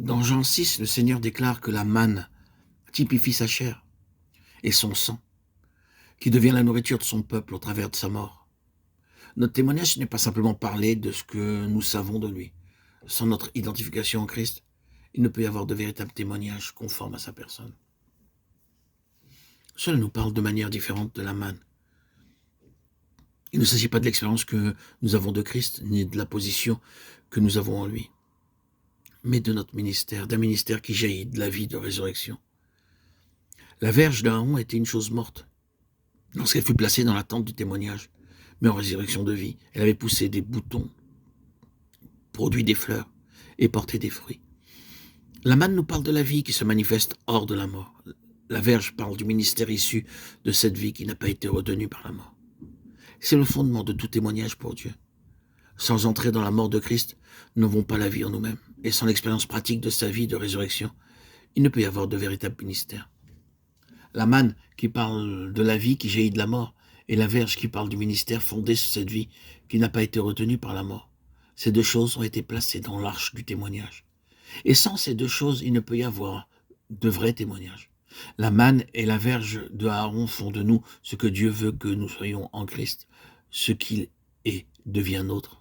Dans Jean 6, le Seigneur déclare que la manne typifie sa chair et son sang, qui devient la nourriture de son peuple au travers de sa mort. Notre témoignage, ce n'est pas simplement parler de ce que nous savons de lui. Sans notre identification en Christ, il ne peut y avoir de véritable témoignage conforme à sa personne. Cela nous parle de manière différente de la manne. Il ne s'agit pas de l'expérience que nous avons de Christ, ni de la position que nous avons en lui, mais de notre ministère, d'un ministère qui jaillit de la vie de résurrection. La verge d'Aaron était une chose morte lorsqu'elle fut placée dans la tente du témoignage, mais en résurrection de vie. Elle avait poussé des boutons, produit des fleurs et porté des fruits. La manne nous parle de la vie qui se manifeste hors de la mort. La verge parle du ministère issu de cette vie qui n'a pas été retenue par la mort. C'est le fondement de tout témoignage pour Dieu. Sans entrer dans la mort de Christ, nous n'avons pas la vie en nous-mêmes. Et sans l'expérience pratique de sa vie de résurrection, il ne peut y avoir de véritable ministère. La manne qui parle de la vie qui jaillit de la mort et la verge qui parle du ministère fondé sur cette vie qui n'a pas été retenue par la mort. Ces deux choses ont été placées dans l'arche du témoignage. Et sans ces deux choses, il ne peut y avoir de vrai témoignage. La manne et la verge de Aaron font de nous ce que Dieu veut que nous soyons en Christ. Ce qu'il est devient nôtre.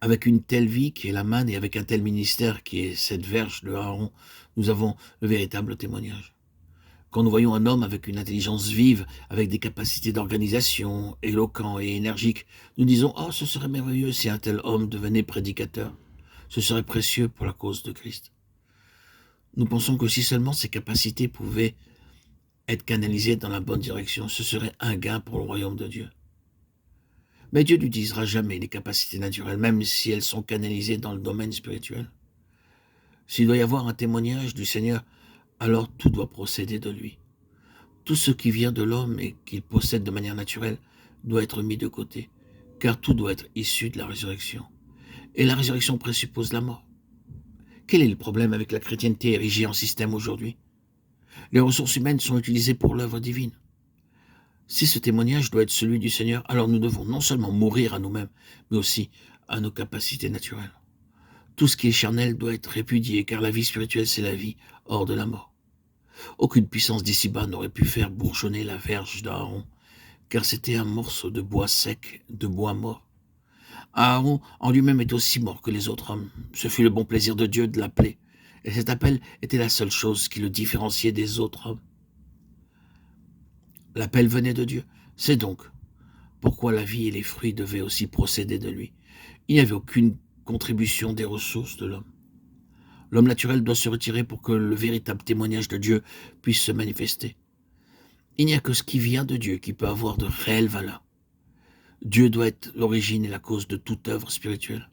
Avec une telle vie qui est la manne et avec un tel ministère qui est cette verge de Aaron, nous avons le véritable témoignage. Quand nous voyons un homme avec une intelligence vive, avec des capacités d'organisation, éloquent et énergique, nous disons « Oh, ce serait merveilleux si un tel homme devenait prédicateur. Ce serait précieux pour la cause de Christ. » Nous pensons que si seulement ces capacités pouvaient être canalisées dans la bonne direction, ce serait un gain pour le royaume de Dieu. Mais Dieu n'utilisera jamais les capacités naturelles, même si elles sont canalisées dans le domaine spirituel. S'il doit y avoir un témoignage du Seigneur, alors tout doit procéder de lui. Tout ce qui vient de l'homme et qu'il possède de manière naturelle doit être mis de côté, car tout doit être issu de la résurrection. Et la résurrection présuppose la mort. Quel est le problème avec la chrétienté érigée en système aujourd'hui? Les ressources humaines sont utilisées pour l'œuvre divine. Si ce témoignage doit être celui du Seigneur, alors nous devons non seulement mourir à nous-mêmes, mais aussi à nos capacités naturelles. Tout ce qui est charnel doit être répudié, car la vie spirituelle, c'est la vie hors de la mort. Aucune puissance d'ici-bas n'aurait pu faire bourgeonner la verge d'Aaron, car c'était un morceau de bois sec, de bois mort. Aaron en lui-même est aussi mort que les autres hommes. Ce fut le bon plaisir de Dieu de l'appeler, et cet appel était la seule chose qui le différenciait des autres hommes. L'appel venait de Dieu. C'est donc pourquoi la vie et les fruits devaient aussi procéder de lui. Il n'y avait aucune contribution des ressources de l'homme. L'homme naturel doit se retirer pour que le véritable témoignage de Dieu puisse se manifester. Il n'y a que ce qui vient de Dieu qui peut avoir de réelles valeurs. Dieu doit être l'origine et la cause de toute œuvre spirituelle.